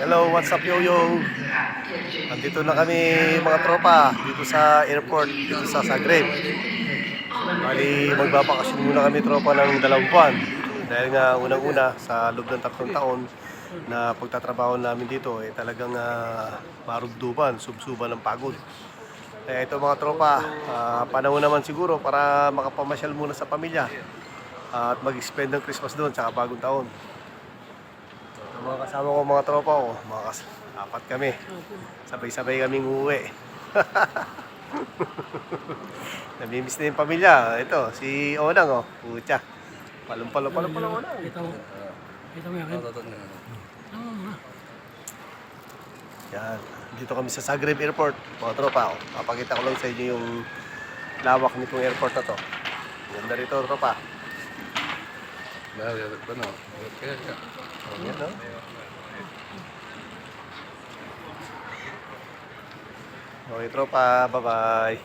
Hello, what's up yo-yo? Andito na kami mga tropa dito sa airport, dito sa Zagreb. Bali, magbabakasyon muna kami tropa ng 2 buwan. Dahil nga unang-una sa loob ng 3 taon na pagtatrabaho namin dito talagang marugduban, subsuban ng pagod. Kaya ito mga tropa, panahon naman siguro para makapamasyal muna sa pamilya at mag-spend ng Christmas doon tsaka bagong taon. Mga kasama ko mga tropa ko, apat kami. Sabay-sabay kaming uuwi. Namimiss na yung pamilya. Ito, si Onang oh. Pucha. Palong-palong Onang. Ito mo yan. Yan. Dito kami sa Zagreb Airport. Mga tropa oh. Papakita ko lang sa inyo yung lawak nitong airport na to. Ganda rito tropa. Yan no? Okay tropa, bye-bye.